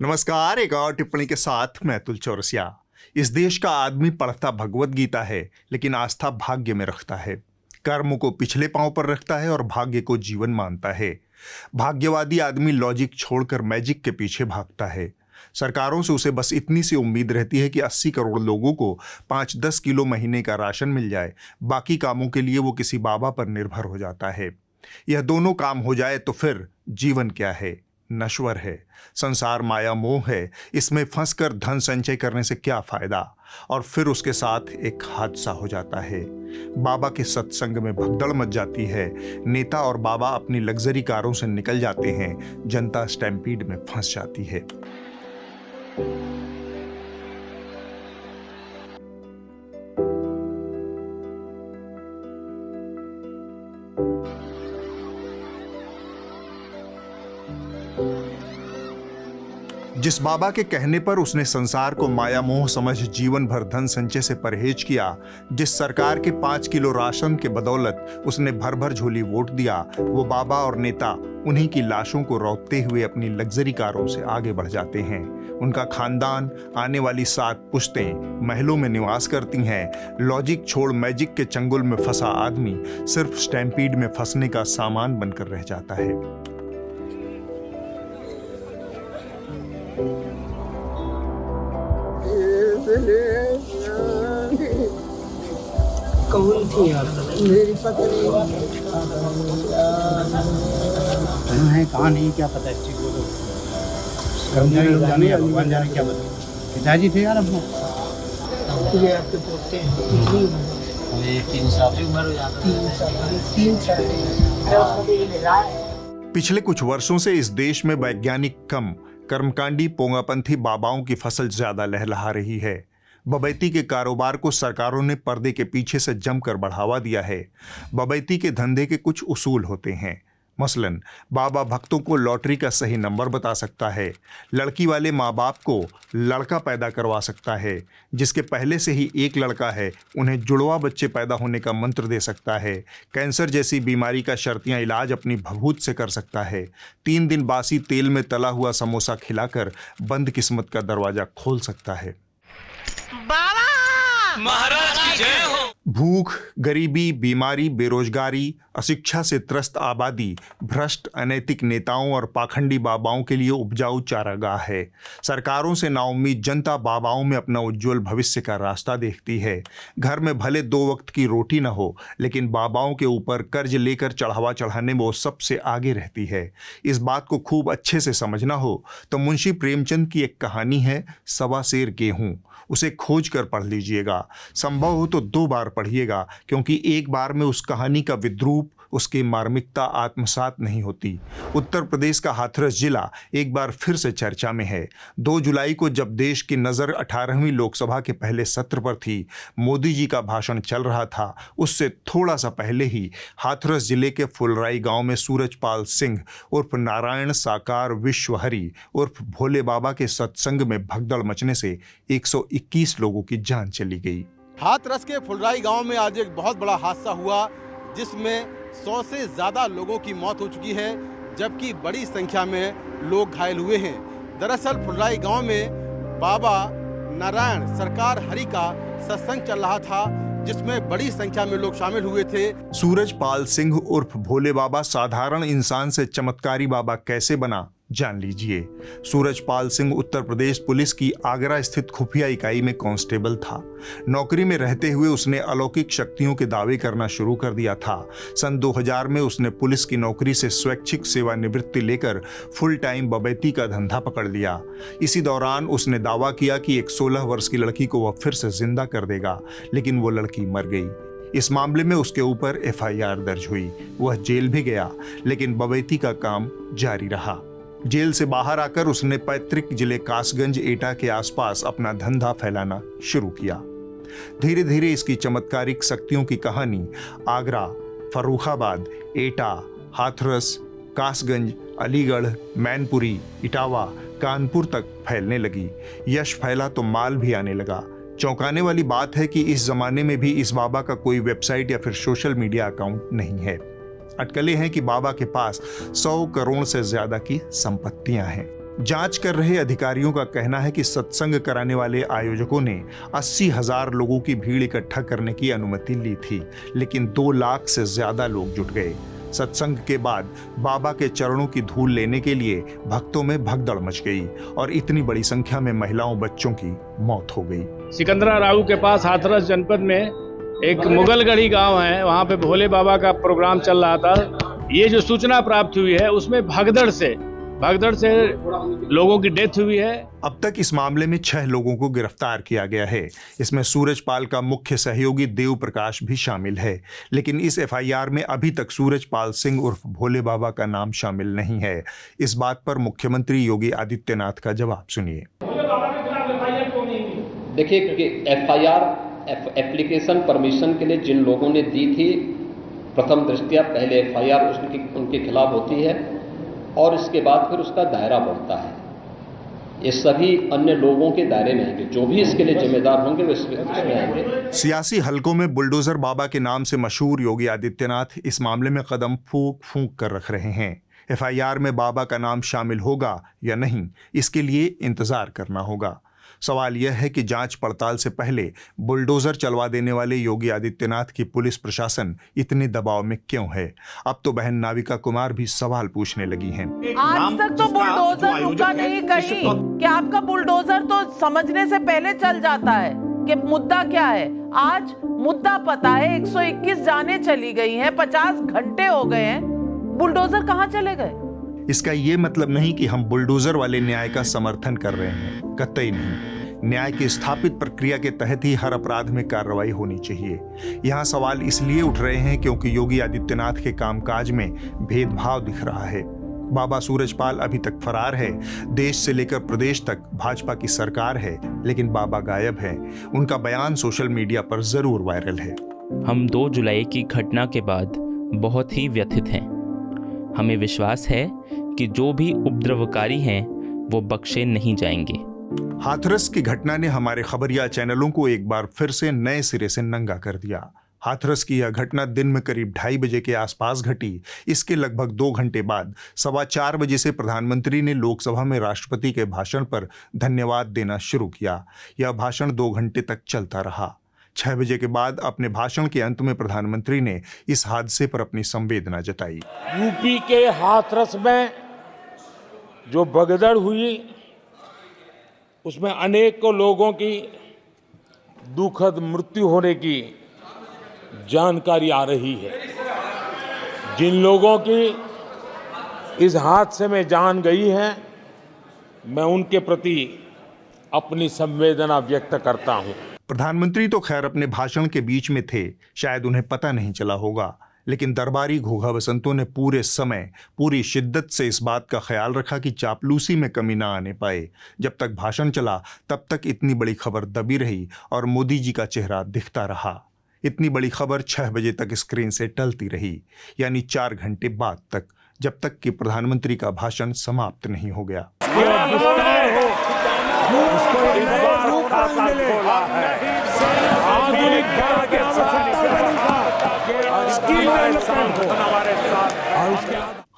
नमस्कार। एक और टिप्पणी के साथ मैं अतुल चौरसिया। इस देश का आदमी पढ़ता भगवत गीता है, लेकिन आस्था भाग्य में रखता है। कर्म को पिछले पांव पर रखता है और भाग्य को जीवन मानता है। भाग्यवादी आदमी लॉजिक छोड़कर मैजिक के पीछे भागता है। सरकारों से उसे बस इतनी सी उम्मीद रहती है कि 80 करोड़ लोगों को 5-10 किलो महीने का राशन मिल जाए। बाकी कामों के लिए वो किसी बाबा पर निर्भर हो जाता है। यह दोनों काम हो जाए तो फिर जीवन क्या है? नश्वर है। संसार माया मोह है। इसमें फंसकर धन संचय करने से क्या फायदा? और फिर उसके साथ एक हादसा हो जाता है। बाबा के सत्संग में भगदड़ मच जाती है। नेता और बाबा अपनी लग्जरी कारों से निकल जाते हैं। जनता स्टैम्पीड में फंस जाती है। जिस बाबा के कहने पर उसने संसार को माया मोह समझ जीवन भर धन संचय से परहेज किया, जिस सरकार के 5 किलो राशन के बदौलत उसने भर भर झोली वोट दिया, वो बाबा और नेता उन्हीं की लाशों को रौंदते हुए अपनी लग्जरी कारों से आगे बढ़ जाते हैं। उनका खानदान, आने वाली 7 पुश्तें महलों में निवास करती हैं। लॉजिक छोड़ मैजिक के चंगुल में फंसा आदमी सिर्फ स्टैम्पीड में फंसने का सामान बनकर रह जाता है। कौन थी आप? मेरी पता नहीं है, कहाँ नहीं, क्या पता इस चीज़ को तो कर्मचारी लोग जाने या भगवान जाने, क्या पता। पिताजी थे यार अपना। ये आपके पोते हैं। हमें 3 साल की उम्र हो जाती है। 3 साल। पिछले कुछ वर्षों से इस देश में वैज्ञानिक कम, कर्मकांडी पोंगापंथी बाबाओं की फसल ज्यादा लहलहा रही है। बबैती के कारोबार को सरकारों ने पर्दे के पीछे से जमकर बढ़ावा दिया है। बबैती के धंधे के कुछ उसूल होते हैं। मसलन बाबा भक्तों को लॉटरी का सही नंबर बता सकता है। लड़की वाले माँ बाप को लड़का पैदा करवा सकता है। जिसके पहले से ही एक लड़का है, उन्हें जुड़वा बच्चे पैदा होने का मंत्र दे सकता है। कैंसर जैसी बीमारी का शर्तियाँ इलाज अपनी भभूत से कर सकता है। 3 दिन बासी तेल में तला हुआ समोसा खिलाकर बंद किस्मत का दरवाजा खोल सकता है। बाबा महाराज की जय हो। भूख, गरीबी, बीमारी, बेरोजगारी, अशिक्षा से त्रस्त आबादी, भ्रष्ट अनैतिक नेताओं और पाखंडी बाबाओं के लिए उपजाऊ चारागाह है। सरकारों से नाउम्मीद जनता बाबाओं में अपना उज्जवल भविष्य का रास्ता देखती है। घर में भले 2 वक्त की रोटी न हो, लेकिन बाबाओं के ऊपर कर्ज लेकर चढ़ावा चढ़ाने में वो सबसे आगे रहती है। इस बात को खूब अच्छे से समझना हो तो मुंशी प्रेमचंद की एक कहानी है, सवा सेर गेहूं। उसे खोज कर पढ़ लीजिएगा। संभव हो तो 2 बार पढ़िएगा, क्योंकि एक बार में उस कहानी का विद्रूप, उसकी मार्मिकता आत्मसात नहीं होती। उत्तर प्रदेश का हाथरस जिला एक बार फिर से चर्चा में है। 2 जुलाई को जब देश की नज़र 18वीं लोकसभा के पहले सत्र पर थी, मोदी जी का भाषण चल रहा था, उससे थोड़ा सा पहले ही हाथरस जिले के फुलराई गांव में सूरजपाल सिंह उर्फ नारायण साकार विश्वहरी उर्फ भोले बाबा के सत्संग में भगदड़ मचने से 121 लोगों की जान चली गई। हाथरस के फुलराई गांव में आज एक बहुत बड़ा हादसा हुआ, जिसमें 100 से ज़्यादा लोगों की मौत हो चुकी है, जबकि बड़ी संख्या में लोग घायल हुए हैं। दरअसल फुलराई गांव में बाबा नारायण सरकार हरि का सत्संग चल रहा था, जिसमें बड़ी संख्या में लोग शामिल हुए थे। सूरजपाल सिंह उर्फ भोले बाबा साधारण इंसान से चमत्कारी बाबा कैसे बना, जान लीजिए। सूरजपाल सिंह उत्तर प्रदेश पुलिस की आगरा स्थित खुफिया इकाई में कांस्टेबल था। नौकरी में रहते हुए उसने अलौकिक शक्तियों के दावे करना शुरू कर दिया था। सन 2000 में उसने पुलिस की नौकरी से स्वैच्छिक सेवानिवृत्ति लेकर फुल टाइम बबैती का धंधा पकड़ लिया। इसी दौरान उसने दावा किया कि एक 16 वर्ष की लड़की को वह फिर से जिंदा कर देगा, लेकिन वो लड़की मर गई। इस मामले में उसके ऊपर FIR दर्ज हुई। वह जेल भी गया, लेकिन बबैती का काम जारी रहा। जेल से बाहर आकर उसने पैतृक जिले कासगंज एटा के आसपास अपना धंधा फैलाना शुरू किया। धीरे धीरे इसकी चमत्कारिक शक्तियों की कहानी आगरा, फर्रुखाबाद, एटा, हाथरस, कासगंज, अलीगढ़, मैनपुरी, इटावा, कानपुर तक फैलने लगी। यश फैला तो माल भी आने लगा। चौंकाने वाली बात है कि इस जमाने में भी इस बाबा का कोई वेबसाइट या फिर सोशल मीडिया अकाउंट नहीं है। अटकलें हैं कि बाबा के पास 100 करोड़ से ज्यादा की संपत्तियां हैं। जांच कर रहे अधिकारियों का कहना है कि सत्संग कराने वाले आयोजकों ने 80,000 लोगों की भीड़ इकट्ठा करने की अनुमति ली थी, लेकिन 2 लाख से ज्यादा लोग जुट गए। सत्संग के बाद बाबा के चरणों की धूल लेने के लिए भक्तों में भगदड़ मच गई और इतनी बड़ी संख्या में महिलाओं बच्चों की मौत हो गई। सिकंदरा राऊ के पास हाथरस जनपद में एक मुगलगढ़ी गांव है, वहां पे भोले बाबा का प्रोग्राम चल रहा था। ये जो सूचना प्राप्त हुई है उसमें भगदड़ से लोगों की डेथ हुई है। अब तक इस मामले में 6 लोगों को गिरफ्तार किया गया है। इसमें सूरजपाल का मुख्य सहयोगी देव प्रकाश भी शामिल है, लेकिन इस एफआईआर में अभी तक सूरजपाल सिंह उर्फ भोले बाबा का नाम शामिल नहीं है। इस बात पर मुख्यमंत्री योगी आदित्यनाथ का जवाब सुनिए। देखिए कि एफआईआर एप्लीकेशन परमिशन के लिए जिन लोगों ने दी थी, प्रथम दृष्टया पहले एफआईआर उनके खिलाफ होती है और इसके बाद फिर उसका दायरा बढ़ता है। ये सभी अन्य लोगों के दायरे में आएंगे, जो भी इसके लिए जिम्मेदार होंगे वो इसमें आएंगे। सियासी हलकों में बुलडोजर बाबा के नाम से मशहूर योगी आदित्यनाथ इस मामले में कदम फूंक फूंक कर रख रहे हैं। एफआईआर में बाबा का नाम शामिल होगा या नहीं, इसके लिए इंतजार करना होगा। सवाल यह है कि जांच पड़ताल से पहले बुलडोजर चलवा देने वाले योगी आदित्यनाथ की पुलिस प्रशासन इतने दबाव में क्यों है? अब तो बहन नाविका कुमार भी सवाल पूछने लगी हैं। आज तक तो बुलडोजर रुका नहीं कहीं कि आपका बुलडोजर तो समझने से पहले चल जाता है कि मुद्दा क्या है। आज मुद्दा पता है, 121 जाने चली गई हैं, 50 घंटे हो गए हैं, बुलडोजर कहाँ चले गए? इसका ये मतलब नहीं कि हम बुलडोजर वाले न्याय का समर्थन कर रहे हैं, कतई नहीं। न्याय की स्थापित प्रक्रिया के तहत ही हर अपराध में कार्रवाई होनी चाहिए। यहाँ सवाल इसलिए उठ रहे हैं क्योंकि योगी आदित्यनाथ के कामकाज में भेदभाव दिख रहा है। बाबा सूरजपाल अभी तक फरार है। देश से लेकर प्रदेश तक भाजपा की सरकार है, लेकिन बाबा गायब है। उनका बयान सोशल मीडिया पर जरूर वायरल है। हम 2 जुलाई की घटना के बाद बहुत ही व्यथित हैं। हमें विश्वास है कि जो भी उपद्रवकारी हैं वो बख्शे नहीं जाएंगे। हाथरस की घटना ने हमारे खबरिया चैनलों को एक बार फिर से नए सिरे से नंगा कर दिया। हाथरस की यह घटना दिन में करीब 2:30 बजे के आसपास घटी। इसके लगभग 2 घंटे बाद 4:15 बजे से प्रधानमंत्री ने लोकसभा में राष्ट्रपति के भाषण पर धन्यवाद देना शुरू किया। यह भाषण 2 घंटे तक चलता रहा। 6 बजे के बाद अपने भाषण के अंत में प्रधानमंत्री ने इस हादसे पर अपनी संवेदना जताई। यूपी के हाथरस में जो भगदड़ हुई उसमें अनेकों लोगों की दुखद मृत्यु होने की जानकारी आ रही है। जिन लोगों की इस हादसे में जान गई है, मैं उनके प्रति अपनी संवेदना व्यक्त करता हूं। प्रधानमंत्री तो खैर अपने भाषण के बीच में थे, शायद उन्हें पता नहीं चला होगा, लेकिन दरबारी घोघा बसंतों ने पूरे समय पूरी शिद्दत से इस बात का ख्याल रखा कि चापलूसी में कमी ना आने पाए। जब तक भाषण चला तब तक इतनी बड़ी खबर दबी रही और मोदी जी का चेहरा दिखता रहा। इतनी बड़ी खबर 6 बजे तक स्क्रीन से टलती रही, यानी 4 घंटे बाद तक, जब तक कि प्रधानमंत्री का भाषण समाप्त नहीं हो गया।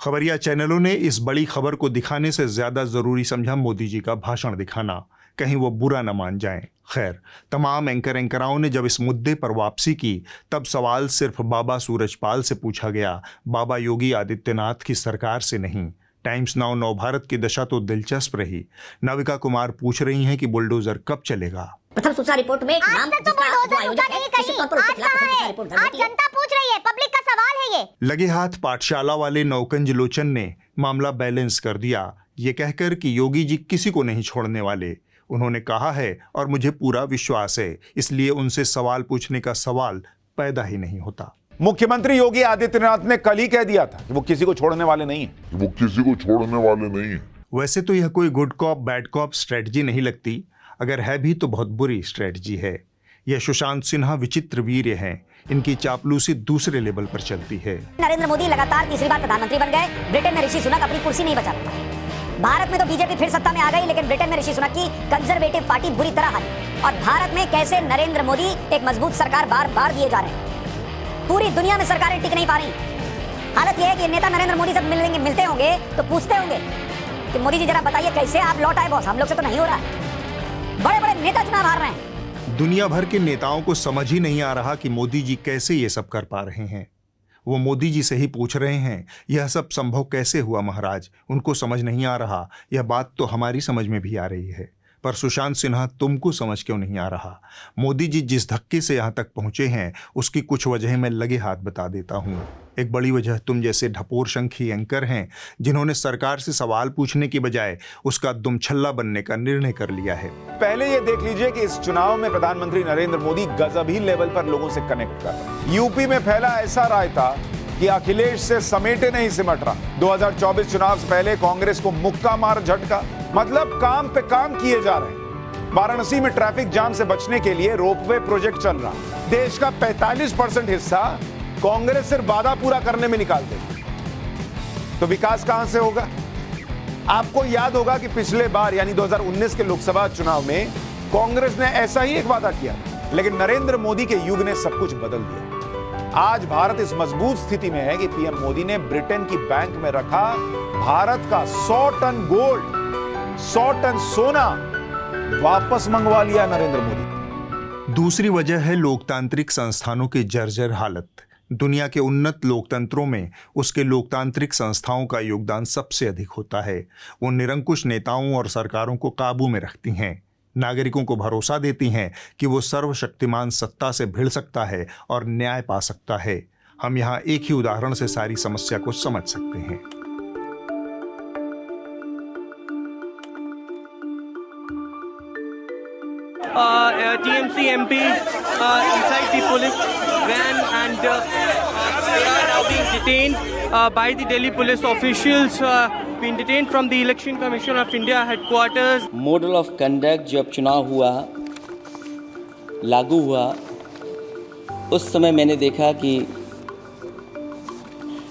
खबरिया चैनलों ने इस बड़ी खबर को दिखाने से ज्यादा जरूरी समझा मोदी जी का भाषण दिखाना, कहीं वो बुरा न मान जाएं। खैर, तमाम एंकराओं ने जब इस मुद्दे पर वापसी की तब सवाल सिर्फ बाबा सूरजपाल से पूछा गया, बाबा योगी आदित्यनाथ की सरकार से नहीं। टाइम्स नाउ नव भारत की दशा तो दिलचस्प रही। नाविका कुमार पूछ रही हैं कि बुलडोजर कब चलेगा। प्रथम सूचना रिपोर्ट में नाम आज जनता पूछ रही है, पब्लिक का सवाल है ये। लगे हाथ पाठशाला वाले नौकंज लोचन ने मामला बैलेंस कर दिया, ये कहकर कि योगी जी किसी को नहीं छोड़ने वाले। उन्होंने कहा है और मुझे पूरा विश्वास है, इसलिए उनसे सवाल पूछने का सवाल पैदा ही नहीं होता। मुख्यमंत्री योगी आदित्यनाथ ने कल ही कह दिया था कि वो किसी को छोड़ने वाले नहीं है। वैसे तो यह कोई good cop bad cop strategy नहीं लगती, अगर है भी तो बहुत बुरी स्ट्रेटजी है। यह सुशांत सिन्हा विचित्र वीर्य हैं, इनकी चापलूसी दूसरे लेवल पर चलती है। नरेंद्र मोदी लगातार तीसरी बार प्रधानमंत्री बन गए। ब्रिटेन में ऋषि सुनक अपनी कुर्सी नहीं बचा पाए। भारत में तो बीजेपी फिर सत्ता में आ गई, लेकिन ब्रिटेन में ऋषि सुनक की कंजर्वेटिव पार्टी बुरी तरह हारी। और भारत में कैसे नरेंद्र मोदी एक मजबूत सरकार बार बार दिए जा रहे हैं। पूरी दुनिया में सरकारें टिक नहीं पा रही। हालत यह है कि नेता नरेंद्र मोदी से मिलते होंगे तो पूछते होंगे कि मोदी जी जरा बताइए कैसे आप लौट आए बॉस, हम लोग से तो नहीं हो रहा है। बड़े बड़े नेता चुनाव हार रहे हैं। दुनिया भर के नेताओं को समझ ही नहीं आ रहा कि मोदी जी कैसे ये सब कर पा रहे हैं। वो मोदी जी से ही पूछ रहे हैं, यह सब संभव कैसे हुआ महाराज? उनको समझ नहीं आ रहा। यह बात तो हमारी समझ में भी आ रही है, पर सुशांत सिन्हा तुमको समझ क्यों नहीं आ रहा? मोदी जी जिस धक्के से यहाँ तक पहुंचे हैं उसकी कुछ वजह मैं लगे हाथ बता देता हूँ। एक बड़ी वजह तुम जैसे ढपोर शंखी एंकर हैं जिन्होंने सरकार से सवाल पूछने की बजाय उसका दुमछल्ला बनने का निर्णय कर लिया है। पहले ये देख लीजिए कि इस चुनाव में प्रधानमंत्री नरेंद्र मोदी गजब ही लेवल पर लोगों से कनेक्ट कर रहे हैं। यूपी में फैला ऐसा राय था कि अखिलेश से समेटे नहीं सिमट रहा। 2024 चुनाव से पहले कांग्रेस को मुक्का मार झटका, मतलब काम पे काम किए जा रहे हैं। वाराणसी में ट्रैफिक जाम से बचने के लिए रोपवे प्रोजेक्ट चल रहा। देश का 45% हिस्सा कांग्रेस सिर्फ वादा पूरा करने में निकाल देगी, तो विकास कहां से होगा? आपको याद होगा कि पिछले बार यानी 2019 के लोकसभा चुनाव में कांग्रेस ने ऐसा ही एक वादा किया, लेकिन नरेंद्र मोदी के युग ने सब कुछ बदल दिया। आज भारत इस मजबूत स्थिति में है कि पीएम मोदी ने ब्रिटेन की बैंक में रखा भारत का 100 टन गोल्ड, 100 टन सोना वापस मंगवा लिया नरेंद्र मोदी। दूसरी वजह है लोकतांत्रिक संस्थानों की जर्जर हालत। दुनिया के उन्नत लोकतंत्रों में उसके लोकतांत्रिक संस्थाओं का योगदान सबसे अधिक होता है। वो निरंकुश नेताओं और सरकारों को काबू में रखती हैं, नागरिकों को भरोसा देती हैं कि वो सर्वशक्तिमान सत्ता से भिड़ सकता है और न्याय पा सकता है। हम यहाँ एक ही उदाहरण से सारी समस्या को समझ सकते हैं। TMC MPs inside the police van and they are now being detained by the Delhi police officials, being detained from the Election Commission of India headquarters. Model of conduct जब चुनाव हुआ, लागू हुआ, उस समय मैंने देखा कि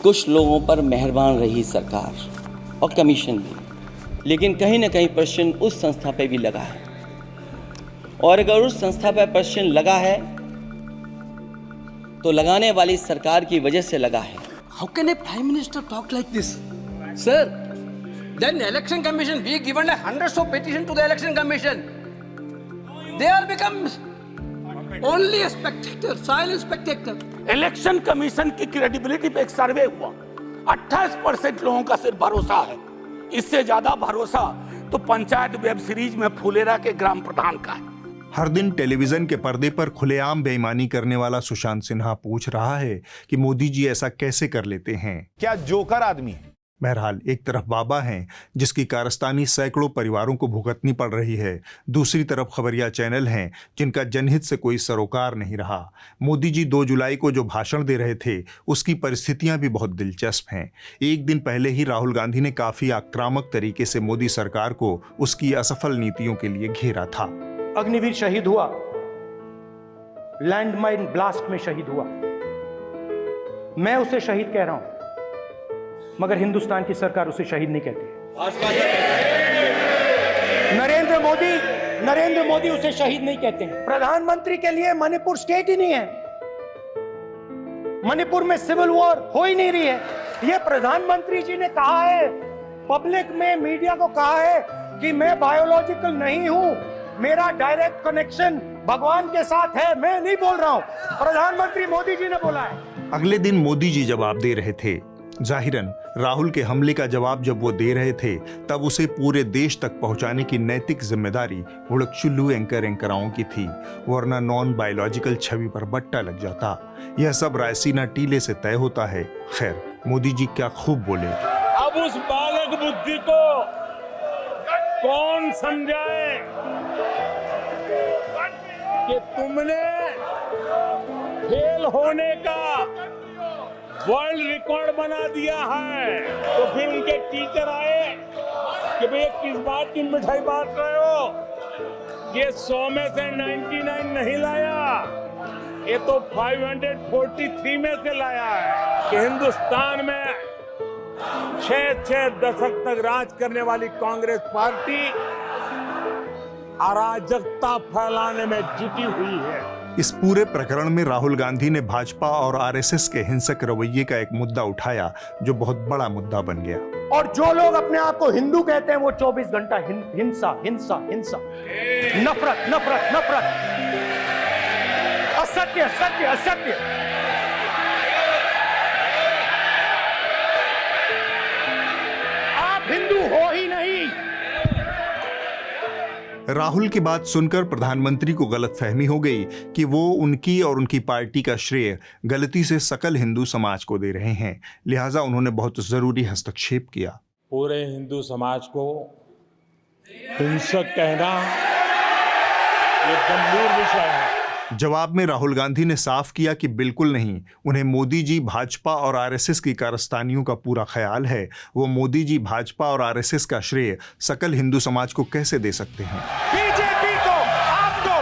कुछ लोगों पर मेहरबान रही सरकार और कमीशन भी, लेकिन कहीं ना कहीं प्रश्न उस संस्था पे भी लगा है। और अगर उस संस्था पर प्रश्न लगा है तो लगाने वाली सरकार की वजह से लगा है। How can a prime minister talk like this, sir? Then election commission, we given hundreds of petitions to the election commission. They are become only a spectator, silent spectator. Election commission की credibility पे एक सर्वे हुआ, 28% लोगों का सिर्फ भरोसा है। इससे ज्यादा भरोसा तो पंचायत वेब सीरीज में फुलेरा के ग्राम प्रधान का है। हर दिन टेलीविजन के पर्दे पर खुलेआम बेईमानी करने वाला सुशांत सिन्हा पूछ रहा है कि मोदी जी ऐसा कैसे कर लेते हैं? क्या जोकर आदमी है? बहरहाल, एक तरफ बाबा हैं जिसकी कारस्तानी सैकड़ों परिवारों को भुगतनी पड़ रही है, दूसरी तरफ खबरिया चैनल हैं जिनका जनहित से कोई सरोकार नहीं रहा। मोदी जी 2 जुलाई को जो भाषण दे रहे थे उसकी परिस्थितियां भी बहुत दिलचस्प हैं। एक दिन पहले ही राहुल गांधी ने काफी आक्रामक तरीके से मोदी सरकार को उसकी असफल नीतियों के लिए घेरा था। अग्निवीर शहीद हुआ, लैंडमाइन ब्लास्ट में शहीद हुआ। मैं उसे शहीद कह रहा हूं, मगर हिंदुस्तान की सरकार उसे शहीद नहीं कहती। नरेंद्र मोदी उसे शहीद नहीं कहते हैं। प्रधानमंत्री के लिए मणिपुर स्टेट ही नहीं है, मणिपुर में सिविल वॉर हो ही नहीं रही है। यह प्रधानमंत्री जी ने कहा है, पब्लिक में मीडिया को कहा है कि मैं बायोलॉजिकल नहीं हूं, मेरा डायरेक्ट कनेक्शन भगवान के साथ है। मैं नहीं बोल रहा हूं, प्रधानमंत्री मोदी जी ने बोला है। अगले दिन मोदी जी जवाब दे रहे थे। जाहिरन राहुल के हमले का जवाब जब वो दे रहे थे तब उसे पूरे देश तक पहुंचाने की नैतिक जिम्मेदारी हुड़कचुल्लू एंकराओं की थी, वरना नॉन बायोलॉजिकल छवि पर बट्टा लग जाता। यह सब रायसीना टीले से तय होता है। खैर, मोदी जी क्या खूब बोले। अब उस बालक बुद्धि को कौन समझाए कि तुमने फेल होने का वर्ल्ड रिकॉर्ड बना दिया है। तो फिर उनके टीचर आए कि भाई किस बात की मिठाई बांट रहे हो, ये 100 में से 99 नहीं लाया, ये तो 543 में से लाया है। कि हिंदुस्तान में 6 दशक तक राज करने वाली कांग्रेस पार्टी अराजकता फैलाने में जुटी हुई है। इस पूरे प्रकरण में राहुल गांधी ने भाजपा और आरएसएस के हिंसक रवैये का एक मुद्दा उठाया जो बहुत बड़ा मुद्दा बन गया। और जो लोग अपने आप को हिंदू कहते हैं वो 24 घंटा हिंसा हिंसा हिंसा, नफरत नफरत नफरत, असत्य सत्य असत्य। आप हिंदू हो ही नहीं। राहुल की बात सुनकर प्रधानमंत्री को गलतफहमी हो गई कि वो उनकी और उनकी पार्टी का श्रेय गलती से सकल हिंदू समाज को दे रहे हैं, लिहाजा उन्होंने बहुत जरूरी हस्तक्षेप किया। पूरे हिंदू समाज को हिंसक कहना ये गंभीर विषय है। जवाब में राहुल गांधी ने साफ किया कि बिल्कुल नहीं, उन्हें मोदी जी, भाजपा और आरएसएस की कारस्तानियों का पूरा ख्याल है। वो मोदी जी, भाजपा और आरएसएस का श्रेय सकल हिंदू समाज को कैसे दे सकते हैं? बीजेपी को, आपको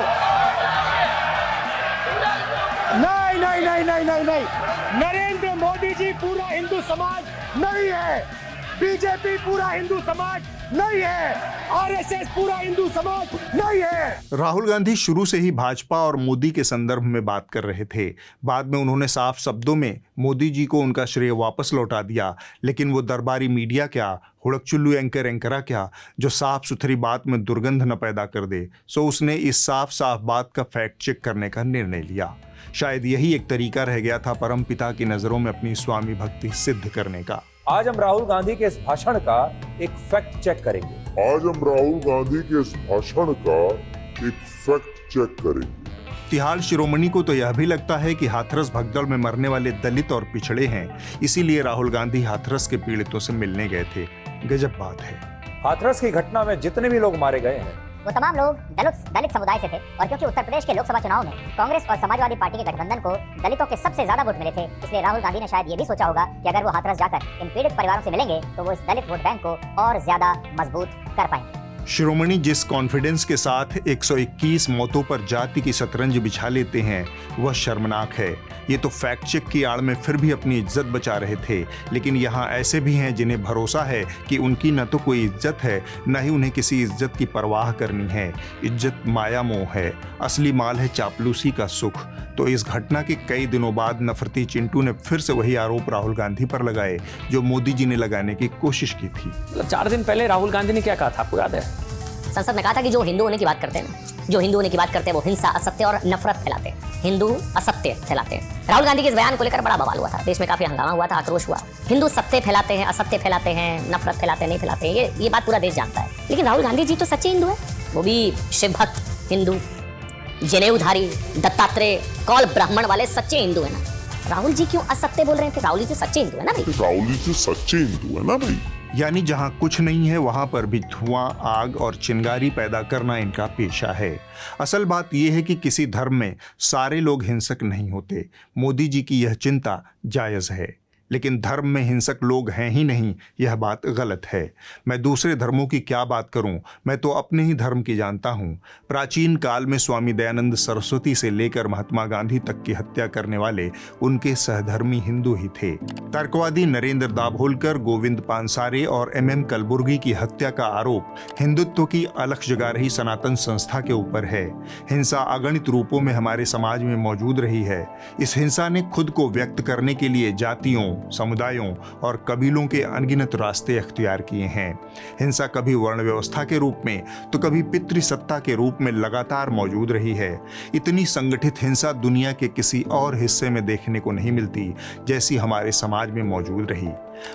नहीं नहीं नहीं नहीं नहीं नहीं, नरेंद्र मोदी जी पूरा हिंदू समाज नहीं है, बीजेपी पूरा हिंदू समाज नहीं है, आरएसएस पूरा हिंदू समाज नहीं है। राहुल गांधी शुरू से ही भाजपा और मोदी के संदर्भ में बात कर रहे थे। बाद में उन्होंने साफ शब्दों में मोदी जी को उनका श्रेय वापस लौटा दिया, लेकिन वो दरबारी मीडिया क्या, हुड़कचुल्लू एंकरा क्या, जो साफ सुथरी बात में दुर्गंध न पैदा कर दे, सो उसने इस साफ साफ बात का फैक्ट चेक करने का निर्णय लिया। शायद यही एक तरीका रह गया था परमपिता की नजरों में अपनी स्वामी भक्ति सिद्ध करने का। आज हम राहुल गांधी के इस भाषण का एक फैक्ट चेक करेंगे। आज हम राहुल गांधी के इस भाषण का एक फैक्ट चेक करेंगे। तिहाड़ शिरोमणि को तो यह भी लगता है कि हाथरस भगदड़ में मरने वाले दलित और पिछड़े हैं, इसीलिए राहुल गांधी हाथरस के पीड़ितों से मिलने गए थे। गजब बात है। हाथरस की घटना में जितने भी लोग मारे गए हैं वो तमाम लोग दलित समुदाय से थे, और क्योंकि उत्तर प्रदेश के लोकसभा चुनाव में कांग्रेस और समाजवादी पार्टी के गठबंधन को दलितों के सबसे ज्यादा वोट मिले थे, इसलिए राहुल गांधी ने शायद ये भी सोचा होगा कि अगर वो हाथरस जाकर इन पीड़ित परिवारों से मिलेंगे तो वो इस दलित वोट बैंक को और ज्यादा मजबूत कर पाएंगे। शिरोमणि जिस कॉन्फिडेंस के साथ 121 मौतों पर जाति की शतरंज बिछा लेते हैं वह शर्मनाक है। ये तो फैक्ट चेक की आड़ में फिर भी अपनी इज्जत बचा रहे थे, लेकिन यहाँ ऐसे भी हैं जिन्हें भरोसा है कि उनकी न तो कोई इज्जत है, न ही उन्हें किसी इज्जत की परवाह करनी है। इज्जत माया मोह है, असली माल है चापलूसी का सुख। तो इस घटना के कई दिनों बाद नफरती चिंटू ने फिर से वही आरोप राहुल गांधी पर लगाए जो मोदी जी ने लगाने की कोशिश की थी। 4 दिन पहले राहुल गांधी ने क्या कहा था, आपको याद है? संसद में कहा था कि जो हिंदू होने की बात करते हैं, जो हिंदू होने की बात करते हैं वो हिंसा, असत्य और नफरत फैलाते हैं, हिंदू असत्य फैलाते हैं। राहुल गांधी के इस बयान को लेकर बड़ा बवाल हुआ था, देश में काफी हंगामा हुआ था, आक्रोश हुआ। हिंदू सत्य फैलाते हैं, असत्य फैलाते हैं, नफरत फैलाते नहीं फैलाते, ये बात पूरा देश जानता है। लेकिन राहुल गांधी जी तो सच्चे हिंदू है, वो भी शिव भक्त हिंदू, जनेऊधारी, दत्तात्रेय, कौल ब्राह्मण वाले सच्चे हिंदू है ना। राहुल जी क्यों असत्य बोल रहे थे? राहुल जी तो सच्चे हिंदू है ना भाई। राहुल जी तो सच्चे हिंदू है ना भाई। यानी जहां कुछ नहीं है वहां पर भी धुआं, आग और चिंगारी पैदा करना इनका पेशा है। असल बात यह है कि किसी धर्म में सारे लोग हिंसक नहीं होते। मोदी जी की यह चिंता जायज है, लेकिन धर्म में हिंसक लोग हैं ही नहीं, यह बात गलत है। मैं दूसरे धर्मों की क्या बात करूं, मैं तो अपने ही धर्म की जानता हूं। प्राचीन काल में स्वामी दयानंद सरस्वती से लेकर महात्मा गांधी तक की हत्या करने वाले उनके सहधर्मी हिंदू ही थे। तर्कवादी नरेंद्र दाभोलकर, गोविंद पानसारे और MM कलबुर्गी की हत्या का आरोप हिंदुत्व की अलख जगा रही सनातन संस्था के ऊपर है। हिंसा अगणित रूपों में हमारे समाज में मौजूद रही है। इस हिंसा ने खुद को व्यक्त करने के लिए जातियों, समुदायों और कबीलों के अनगिनत रास्ते अख्तियार किए हैं। हिंसा कभी वर्ण व्यवस्था के रूप में तो कभी पितृसत्ता के रूप में लगातार मौजूद रही है। इतनी संगठित हिंसा दुनिया के किसी और हिस्से में देखने को नहीं मिलती जैसी हमारे समाज में मौजूद रही।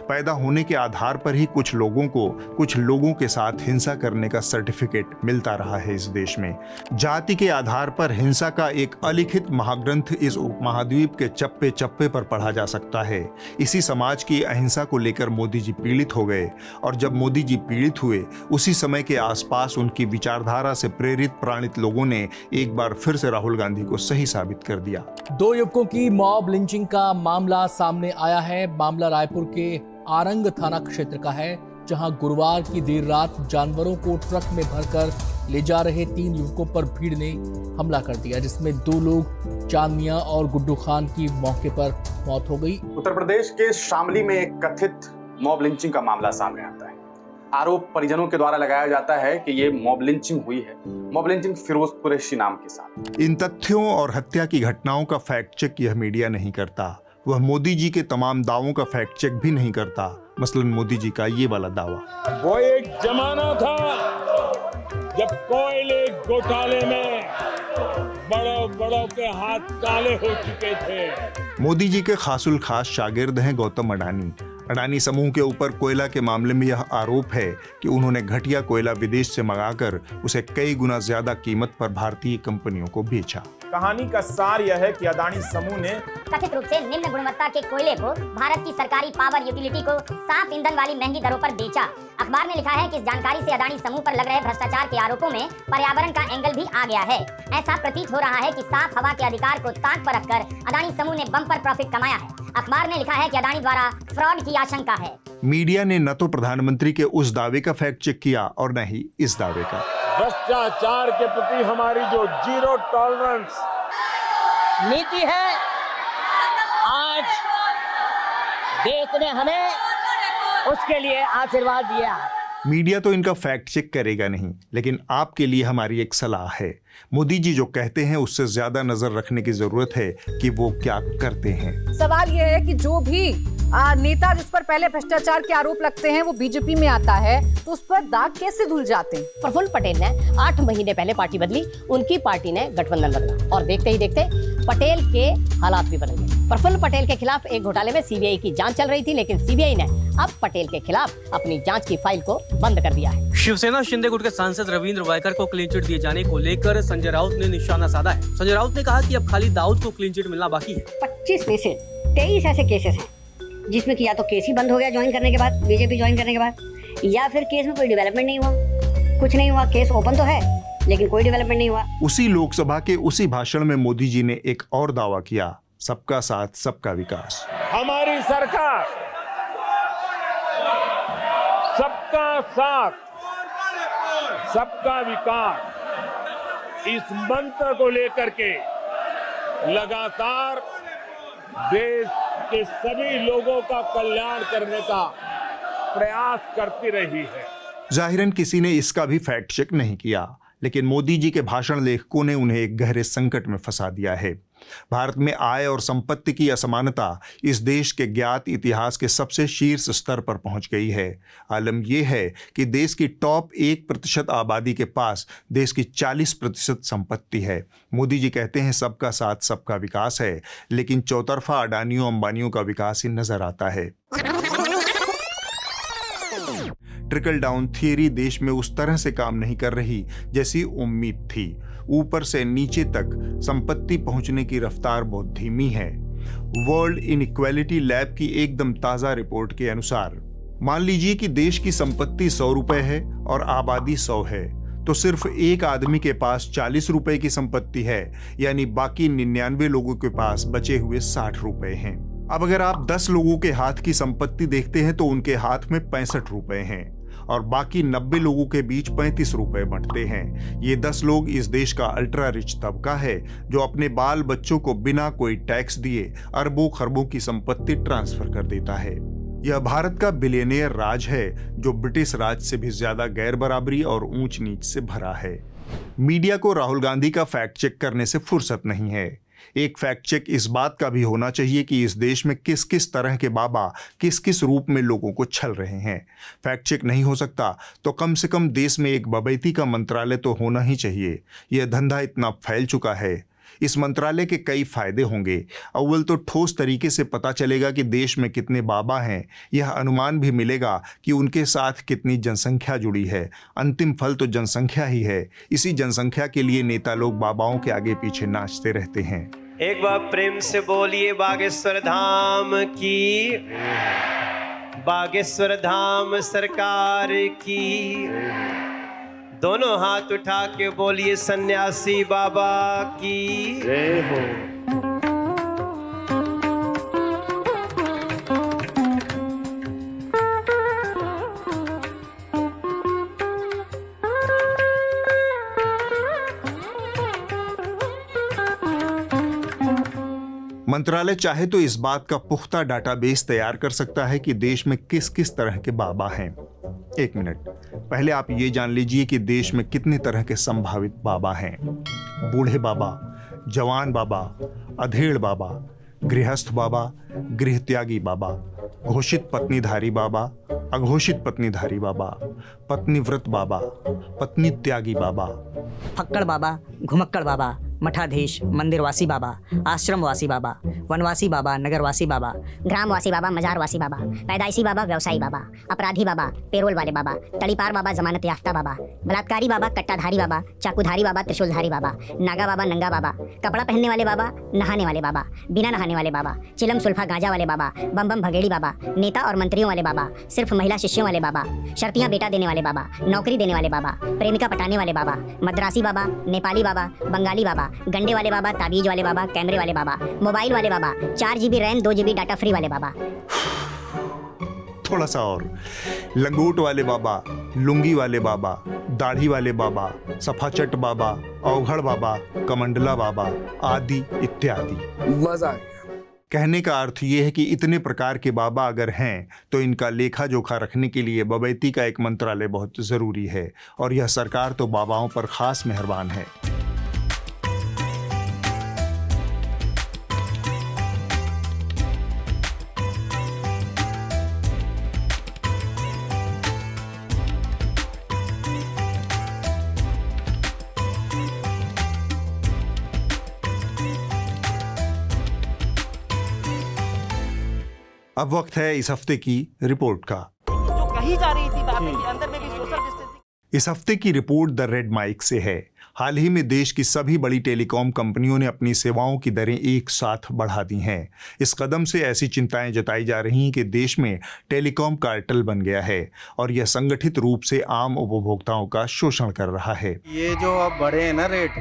पैदा होने के आधार पर ही कुछ लोगों के साथ हिंसा करने का सर्टिफिकेट मिलता रहा है इस देश में। जाति के आधार पर हिंसा का एक अलिखित महाग्रंथ इस उपमहाद्वीप के चप्पे चप्पे पर पढ़ा जा सकता है। इसी समाज की अहिंसा को लेकर मोदी जी पीड़ित हो गए, और जब मोदी जी पीड़ित हुए उसी समय के आसपास उनकी विचारधारा से प्रेरित प्राणित लोगों ने एक बार फिर से राहुल गांधी को सही साबित कर दिया। 2 युवकों की मॉब लिंचिंग का मामला सामने आया है। मामला रायपुर के आरंग थाना क्षेत्र का है, जहां गुरुवार की देर रात जानवरों को ट्रक में भरकर ले जा रहे 3 युवकों पर भीड़ ने हमला कर दिया, जिसमें 2 लोग चांद मियां और गुड्डू खान की मौके पर मौत हो गई। उत्तर प्रदेश के शामली में एक कथित मॉब लिंचिंग का मामला सामने आता है। आरोप परिजनों के द्वारा लगाया जाता है कि ये मॉब लिंचिंग हुई है, मॉब लिंचिंग फिरोज कुरैशी नाम के साथ। इन तथ्यों और हत्या की घटनाओं का फैक्ट चेक यह मीडिया नहीं करता। वह मोदी जी के तमाम दावों का फैक्ट चेक भी नहीं करता। मसलन मोदी जी का ये वाला दावा, वो एक जमाना था जब कोयले घोटाले में बड़ों के हाथ काले हो चुके थे। मोदी जी के खासुल खास शागिर्द हैं गौतम अडानी। अडानी समूह के ऊपर कोयला के मामले में यह आरोप है कि उन्होंने घटिया कोयला विदेश से मंगाकर उसे कई गुना ज्यादा कीमत पर भारतीय कंपनियों को बेचा। कहानी का सार यह है कि अडानी समूह ने कथित रूप से निम्न गुणवत्ता के कोयले को भारत की सरकारी पावर यूटिलिटी को साफ ईंधन वाली महंगी दरों पर बेचा। अखबार ने लिखा है कि इस जानकारी से अडानी समूह पर लग रहे भ्रष्टाचार के आरोपों में पर्यावरण का एंगल भी आ गया है। ऐसा प्रतीत हो रहा है कि साफ हवा के अधिकार को ताक पर रखकर अडानी समूह ने बम्पर प्रॉफिट कमाया है। अखबार ने लिखा है कि अडानी द्वारा फ्रॉड की आशंका है। मीडिया ने न तो प्रधानमंत्री के उस दावे का फैक्ट चेक किया और न ही इस दावे का। भ्रष्टाचार के प्रति हमारी जो जीरो टॉलरेंस नीति है, आज देश ने हमें उसके लिए आशीर्वाद दिया है। मीडिया तो इनका फैक्ट चेक करेगा नहीं, लेकिन आपके लिए हमारी एक सलाह है। मोदी जी जो कहते हैं उससे ज्यादा नजर रखने की जरूरत है कि वो क्या करते हैं। सवाल ये है कि जो भी नेता जिस पर पहले भ्रष्टाचार के आरोप लगते हैं वो बीजेपी में आता है तो उस पर दाग कैसे धुल जाते हैं। प्रफुल्ल पटेल ने 8 महीने पहले पार्टी बदली, उनकी पार्टी ने गठबंधन बदला और देखते ही देखते पटेल के हालात भी बदल गए। प्रफुल्ल पटेल के खिलाफ एक घोटाले में सीबीआई की जांच चल रही थी, लेकिन सीबीआई ने अब पटेल के खिलाफ अपनी जांच की फाइल को बंद कर दिया है। शिवसेना शिंदे गुट के सांसद रविंद्र वायकर को क्लीन चिट दिए जाने को लेकर संजय राउत ने निशाना साधा है। संजय राउत ने कहा कि अब खाली दाऊद को क्लीन चिट मिलना बाकी है। 25 में से 23 ऐसे केसेस हैं जिसमें कि या तो केस ही बंद हो गया ज्वाइन करने के बाद, बीजेपी ज्वाइन करने के बाद, या फिर केस में कोई डेवलपमेंट नहीं हुआ, कुछ नहीं हुआ। केस ओपन तो है लेकिन कोई डेवलपमेंट नहीं हुआ। उसी लोकसभा के उसी भाषण में मोदी जी ने एक और दावा किया, सबका साथ सबका विकास। हमारी सरकार सबका साथ सबका विकास इस मंत्र को लेकर के लगातार देश के सभी लोगों का कल्याण करने का प्रयास करती रही है। जाहिरन किसी ने इसका भी फैक्ट चेक नहीं किया, लेकिन मोदी जी के भाषण लेखकों ने उन्हें एक गहरे संकट में फंसा दिया है। भारत में आय और संपत्ति की असमानता इस देश के ज्ञात इतिहास के सबसे शीर्ष स्तर पर पहुंच गई है। आलम यह है कि देश की टॉप 1% आबादी के पास देश की 40% संपत्ति है। मोदी जी कहते हैं सबका साथ सबका विकास है, लेकिन चौतरफा अडानियों अंबानियों का विकास ही नजर आता है। ट्रिकल डाउन थियरी देश में उस तरह से काम नहीं कर रही जैसी उम्मीद थी। ऊपर से नीचे तक संपत्ति पहुंचने की रफ्तार बहुत धीमी है। वर्ल्ड इनइक्वालिटी लैब की एकदम ताजा रिपोर्ट के अनुसार मान लीजिए कि देश की संपत्ति 100 रुपए है और आबादी 100 है, तो सिर्फ एक आदमी के पास 40 रुपए की संपत्ति है, यानी बाकी 99 लोगों के पास बचे हुए 60 रुपए हैं। अब अगर आप 10 लोगों के हाथ की संपत्ति देखते हैं तो उनके हाथ में 65 रुपए हैं और बाकी 90 लोगों के बीच 35 रुपए बंटते हैं। ये 10 लोग इस देश का अल्ट्रा रिच तबका है जो अपने बाल बच्चों को बिना कोई टैक्स दिए अरबों खरबों की संपत्ति ट्रांसफर कर देता है। यह भारत का बिलियनियर राज है जो ब्रिटिश राज से भी ज्यादा गैर बराबरी और ऊंच नीच से भरा है। मीडिया को राहुल गांधी का फैक्ट चेक करने से फुर्सत नहीं है। एक फैक्ट चेक इस बात का भी होना चाहिए कि इस देश में किस किस तरह के बाबा किस किस रूप में लोगों को छल रहे हैं। फैक्ट चेक नहीं हो सकता तो कम से कम देश में एक बबैती का मंत्रालय तो होना ही चाहिए। यह धंधा इतना फैल चुका है। इस मंत्रालय के कई फायदे होंगे। अव्वल तो ठोस तरीके से पता चलेगा कि देश में कितने बाबा हैं। यह अनुमान भी मिलेगा कि उनके साथ कितनी जनसंख्या जुड़ी है। अंतिम फल तो जनसंख्या ही है। इसी जनसंख्या के लिए नेता लोग बाबाओं के आगे पीछे नाचते रहते हैं। एक बार प्रेम से बोलिए बागेश्वर धाम की, बागेश्वर धाम सरकार की। दोनों हाथ उठा के बोलिए सन्यासी बाबा की जय हो। मंत्रालय चाहे तो इस बात का पुख्ता डाटाबेस तैयार कर सकता है कि देश में किस किस तरह के बाबा हैं। एक मिनट, पहले आप ये जान लीजिए कि देश में कितनी तरह के संभावित बाबा हैं। बूढ़े बाबा, जवान बाबा, अधेड़ बाबा, गृहस्थ बाबा, गृह त्यागी बाबा, घोषित पत्नीधारी बाबा, अघोषित पत्नीधारी बाबा, पत्नी व्रत बाबा, पत्नी त्यागी बाबा, फक्कड़ बाबा, घुमक्कड़ बाबा, मठाधीश, मंदिरवासी बाबा, आश्रमवासी बाबा, वनवासी बाबा, नगरवासी बाबा, ग्रामवासी बाबा, मजारवासी बाबा, पैदाइशी बाबा, व्यवसायी बाबा, अपराधी बाबा, पेरोल वाले बाबा, तड़ीपार बाबा, जमानत याफ्ता बाबा, बलात्कारी बाबा, कट्टाधारी बाबा, चाकूधारी बाबा, त्रिशूलधारी बाबा, नागा बाबा, नंगा बाबा, कपड़ा पहनने वाले बाबा, नहाने वाले बाबा, बिना नहाने वाले बाबा, चिलम सुल्फा गांजा वाले बाबा, बम बम भगेड़ी बाबा, नेता और मंत्रियों वाले बाबा, सिर्फ महिला शिष्यों वाले बाबा, शर्तियां बेटा देने वाले बाबा, नौकरी देने वाले बाबा, प्रेमिका पटाने वाले बाबा, मद्रासी बाबा, नेपाली बाबा, बंगाली बाबा, गंडे वाले बाबा, ताबीज वाले बाबा, कैमरे वाले बाबा, मोबाइल वाले बाबा, 4 GB RAM 2 GB data free वाले बाबा। थोड़ा सा और, लंगोट वाले बाबा, लुंगी वाले बाबा, दाढ़ी वाले बाबा, सफाचट बाबा, अवघड़ बाबा, कमंडला बाबा आदि इत्यादि। मजा आ गया। कहने का अर्थ ये है कि इतने प्रकार के बाबा अगर हैं तो इनका लेखा जोखा रखने के लिए बबैती का एक मंत्रालय बहुत जरूरी है, और यह सरकार तो बाबाओं पर खास मेहरबान है। अब वक्त है इस हफ्ते की रिपोर्ट का। जो कही जा रही थी बातें कि अंदर में भी सोशल डिस्टेंसिंग। इस हफ्ते की रिपोर्ट द रेड माइक से है। हाल ही में देश की सभी बड़ी टेलीकॉम कंपनियों ने अपनी सेवाओं की दरें एक साथ बढ़ा दी हैं। इस कदम से ऐसी चिंताएं जताई जा रही हैं कि देश में टेलीकॉम कार्टेल बन गया है और यह संगठित रूप से आम उपभोक्ताओं का शोषण कर रहा है। ये जो अब बढ़े हैं ना रेट,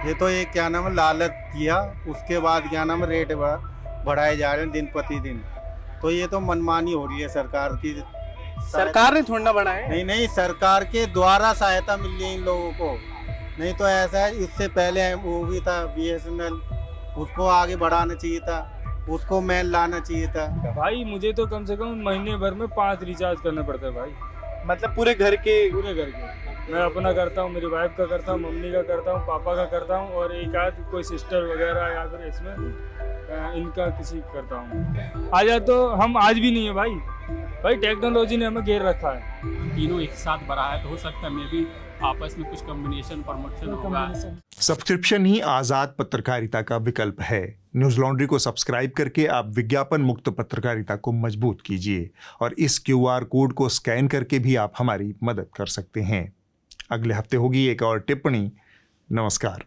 ये तो ये क्या नाम लालच किया, उसके बाद क्या नाम रेट बढ़ाए जा रहे हैं दिन प्रतिदिन। तो ये तो मनमानी हो रही है सरकार की। सरकार ने थोड़ा बढ़ाया? नहीं, सरकार के द्वारा सहायता मिल रही है इन लोगों को। नहीं तो ऐसा है, इससे पहले वो भी था BSNL, उसको आगे बढ़ाना चाहिए था, उसको मेल लाना चाहिए था। भाई मुझे तो कम से कम महीने भर में 5 रिचार्ज करने पड़ते हैं भाई। मतलब पूरे घर के? पूरे घर के। मैं अपना करता हूँ, मेरी वाइफ का करता हूँ, मम्मी का करता हूँ, पापा का करता हूँ, और एक आध कोई सिस्टर वगैरह या फिर इसमें इनका किसी करता हूँ। आ जाए तो हम आज भी नहीं है भाई टेक्नोलॉजी ने हमें घेर रखा है। तीनों एक साथ बढ़ा है तो हो सकता है मे भी आपस में कुछ कॉम्बिनेशन प्रमोशन होगा। सब्सक्रिप्शन ही आजाद पत्रकारिता का विकल्प है। न्यूज लॉन्ड्री को सब्सक्राइब करके आप विज्ञापन मुक्त पत्रकारिता को मजबूत कीजिए, और इस QR कोड को स्कैन करके भी आप हमारी मदद कर सकते हैं। अगले हफ्ते होगी एक और टिप्पणी। नमस्कार।